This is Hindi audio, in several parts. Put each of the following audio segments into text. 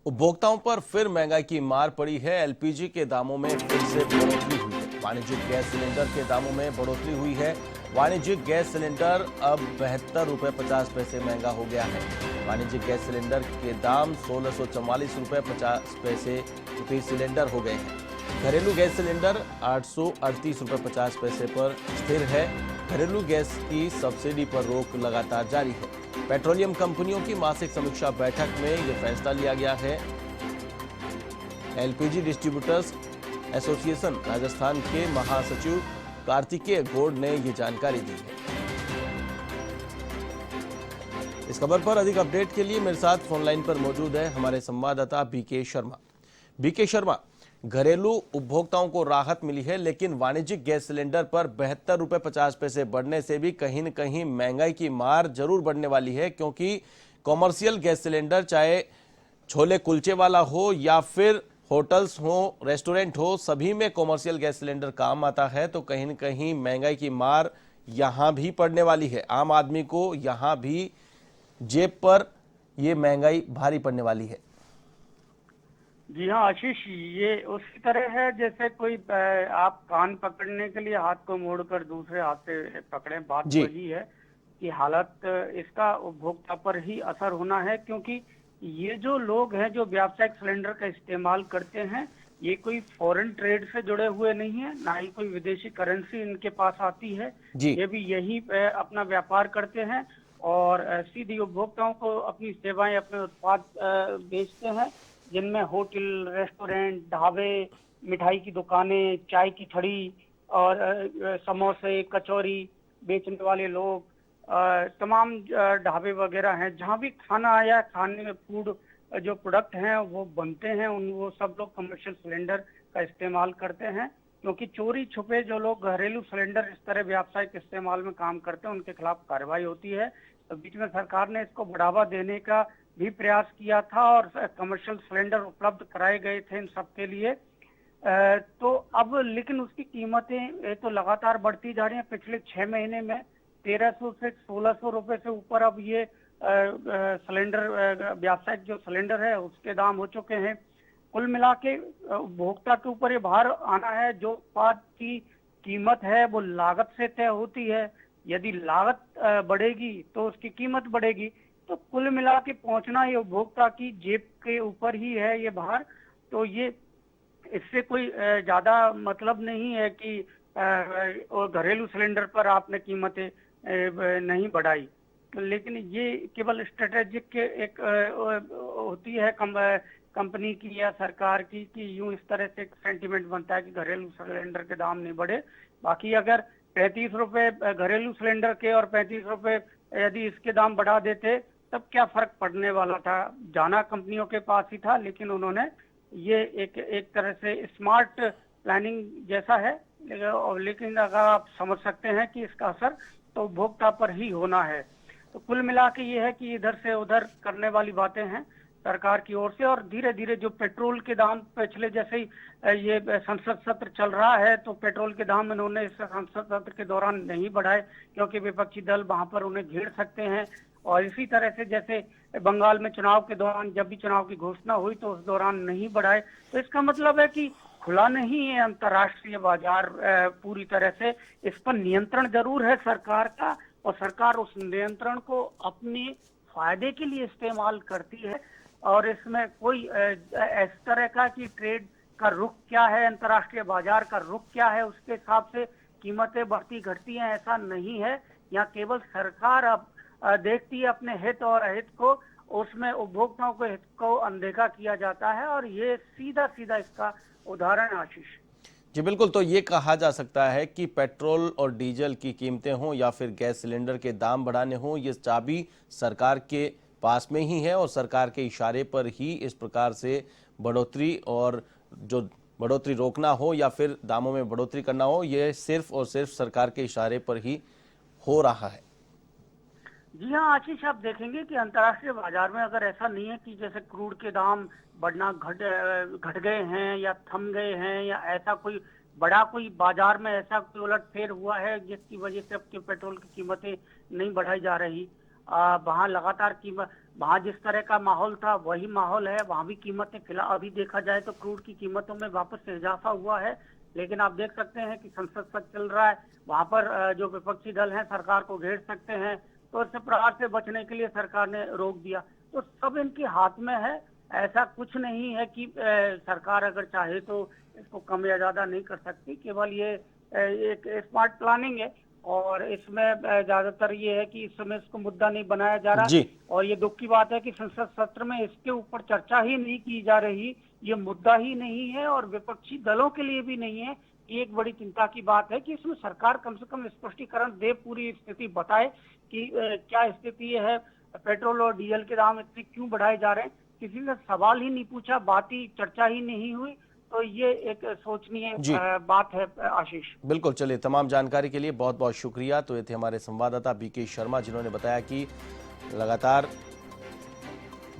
उपभोक्ताओं पर फिर महंगाई की मार पड़ी है। एलपीजी के दामों में फिर से बढ़ोतरी हुई है। वाणिज्यिक गैस सिलेंडर के दामों में बढ़ोतरी हुई है। वाणिज्यिक गैस सिलेंडर अब 72 रुपये 50 पैसे महंगा हो गया है। वाणिज्यिक गैस सिलेंडर के दाम 1644 रुपये 50 पैसे प्रति सिलेंडर हो गए हैं। घरेलू गैस सिलेंडर 838 रुपये 50 पैसे पर स्थिर है। घरेलू गैस की सब्सिडी पर रोक लगातार जारी है। पेट्रोलियम कंपनियों की मासिक समीक्षा बैठक में यह फैसला लिया गया है। एलपीजी डिस्ट्रीब्यूटर्स एसोसिएशन राजस्थान के महासचिव कार्तिकेय गौड़ ने यह जानकारी दी है। इस खबर पर अधिक अपडेट के लिए मेरे साथ फोनलाइन पर मौजूद है हमारे संवाददाता बीके शर्मा। बीके शर्मा, घरेलू उपभोक्ताओं को राहत मिली है, लेकिन वाणिज्यिक गैस सिलेंडर पर 72 रुपये 50 पैसे बढ़ने से भी कहीं न कहीं महंगाई की मार जरूर बढ़ने वाली है, क्योंकि कॉमर्शियल गैस सिलेंडर चाहे छोले कुलचे वाला हो या फिर होटल्स हो, रेस्टोरेंट हो, सभी में कॉमर्शियल गैस सिलेंडर काम आता है। तो कहीं न कहीं महंगाई की मार यहां भी पड़ने वाली है। आम आदमी को यहां भी जेब पर यह महंगाई भारी पड़ने वाली है। जी हाँ आशीष, ये उसी तरह है जैसे कोई आप कान पकड़ने के लिए हाथ को मोड़कर दूसरे हाथ से पकड़े। बात जी वही है कि हालत इसका उपभोक्ता पर ही असर होना है, क्योंकि ये जो लोग हैं जो व्यावसायिक सिलेंडर का इस्तेमाल करते हैं, ये कोई फॉरेन ट्रेड से जुड़े हुए नहीं है, ना ही कोई विदेशी करेंसी इनके पास आती है। जी ये भी यही अपना व्यापार करते हैं और सीधी उपभोक्ताओं को अपनी सेवाएं, अपने उत्पाद बेचते हैं, जिनमें होटल, रेस्टोरेंट, ढाबे, मिठाई की दुकानें, चाय की ठड़ी और समोसे, कचौरी बेचने वाले लोग, तमाम ढाबे वगैरह हैं। जहां भी खाना आया, खाने में फूड जो प्रोडक्ट हैं वो बनते हैं, उन वो सब लोग कमर्शियल सिलेंडर का इस्तेमाल करते हैं, क्योंकि चोरी छुपे जो लोग घरेलू सिलेंडर इस तरह व्यावसायिक इस्तेमाल में काम करते हैं, उनके खिलाफ कार्रवाई होती है। तो बीच में सरकार ने इसको बढ़ावा देने का भी प्रयास किया था और कमर्शियल सिलेंडर उपलब्ध कराए गए थे इन सबके लिए। तो अब लेकिन उसकी कीमतें तो लगातार बढ़ती जा रही हैं। पिछले 6 महीने में 1300 से 1600 रुपए से ऊपर अब ये सिलेंडर, व्यावसायिक जो सिलेंडर है उसके दाम हो चुके हैं। कुल मिला के उपभोक्ता के ऊपर ये भार आना है। जो उत्पाद की कीमत है वो लागत से तय होती है। यदि लागत बढ़ेगी तो उसकी कीमत बढ़ेगी। तो कुल मिला के पहुंचना ये उपभोक्ता की जेब के ऊपर ही है ये भार। तो ये इससे कोई ज्यादा मतलब नहीं है कि घरेलू सिलेंडर पर आपने कीमतें नहीं बढ़ाई, लेकिन ये केवल स्ट्रेटेजिक के एक होती है कंपनी की या सरकार की कि यूं इस तरह से एक सेंटीमेंट बनता है कि घरेलू सिलेंडर के दाम नहीं बढ़े। बाकी अगर 35 रुपए घरेलू सिलेंडर के और 35 रुपए यदि इसके दाम बढ़ा देते तब क्या फर्क पड़ने वाला था। जाना कंपनियों के पास ही था, लेकिन उन्होंने ये एक तरह से स्मार्ट प्लानिंग जैसा है। लेकिन अगर आप समझ सकते हैं कि इसका असर तो उपभोक्ता पर ही होना है। तो कुल मिला के ये है कि इधर से उधर करने वाली बातें हैं सरकार की ओर से। और धीरे धीरे जो पेट्रोल के दाम पिछले जैसे ही ये संसद सत्र चल रहा है, तो पेट्रोल के दाम इन्होंने इस संसद सत्र के दौरान नहीं बढ़ाए, क्योंकि विपक्षी दल वहां पर उन्हें घेर सकते हैं। और इसी तरह से जैसे बंगाल में चुनाव के दौरान जब भी चुनाव की घोषणा हुई तो उस दौरान नहीं बढ़ाए। तो इसका मतलब है कि खुला नहीं है अंतर्राष्ट्रीय बाजार पूरी तरह से। इस पर नियंत्रण जरूर है सरकार का, और सरकार उस नियंत्रण को अपने फायदे के लिए इस्तेमाल करती है। और इसमें कोई इस तरह का कि ट्रेड का रुख क्या है, अंतर्राष्ट्रीय बाजार का रुख क्या है, उसके हिसाब से कीमतें बढ़ती घटती हैं, ऐसा नहीं है। यहाँ केवल सरकार अब देखती है अपने हित और अहित को, उसमें उपभोक्ताओं के हित को अनदेखा किया जाता है। और ये सीधा सीधा इसका उदाहरण आशीष। जी बिल्कुल। तो ये कहा जा सकता है कि पेट्रोल और डीजल की कीमतें हों या फिर गैस सिलेंडर के दाम बढ़ाने हों, ये चाबी सरकार के पास में ही है और सरकार के इशारे पर ही इस प्रकार से बढ़ोतरी और जो बढ़ोतरी रोकना हो या फिर दामों में बढ़ोतरी करना हो, ये सिर्फ और सिर्फ सरकार के इशारे पर ही हो रहा है। जी हाँ आशीष, आप देखेंगे कि अंतर्राष्ट्रीय बाजार में अगर ऐसा नहीं है कि जैसे क्रूड के दाम बढ़ना घट गए हैं या थम गए हैं, या ऐसा कोई बड़ा कोई बाजार में ऐसा कोई उलटफेर हुआ है जिसकी वजह से अब के पेट्रोल की कीमतें नहीं बढ़ाई जा रही। वहाँ लगातार कीमत वहाँ जिस तरह का माहौल था वही माहौल है, वहाँ भी कीमतें फिलहाल अभी देखा जाए तो क्रूड की कीमतों में वापस से इजाफा हुआ है। लेकिन आप देख सकते हैं कि संसद सत्र चल रहा है, वहाँ पर जो विपक्षी दल हैं सरकार को घेर सकते हैं, तो इससे प्रहार से बचने के लिए सरकार ने रोक दिया। तो सब इनके हाथ में है, ऐसा कुछ नहीं है कि सरकार अगर चाहे तो इसको कम या ज्यादा नहीं कर सकती। केवल ये एक स्मार्ट प्लानिंग है और इसमें ज्यादातर ये है कि इस समय इसको मुद्दा नहीं बनाया जा रहा। जी। और ये दुख की बात है कि संसद सत्र में इसके ऊपर चर्चा ही नहीं की जा रही, ये मुद्दा ही नहीं है और विपक्षी दलों के लिए भी नहीं है। ये एक बड़ी चिंता की बात है कि इसमें सरकार कम से कम स्पष्टीकरण दे, पूरी स्थिति बताए कि क्या स्थिति है, पेट्रोल और डीजल के दाम इतने क्यों बढ़ाए जा रहे हैं। किसी ने सवाल ही नहीं पूछा, बात ही चर्चा ही नहीं हुई, तो ये एक सोचनीय जी बात है आशीष। बिल्कुल, चलिए तमाम जानकारी के लिए बहुत बहुत शुक्रिया। तो ये थे हमारे संवाददाता बीके शर्मा, जिन्होंने बताया कि लगातार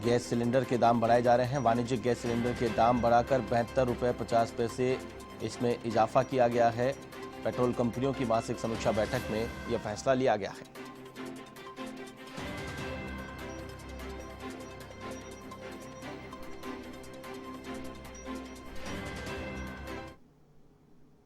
गैस सिलेंडर के दाम बढ़ाए जा रहे हैं। वाणिज्यिक गैस सिलेंडर के दाम बढ़ाकर 72 रुपये 50 पैसे इसमें इजाफा किया गया है। पेट्रोल कंपनियों की मासिक समीक्षा बैठक में यह फैसला लिया गया है।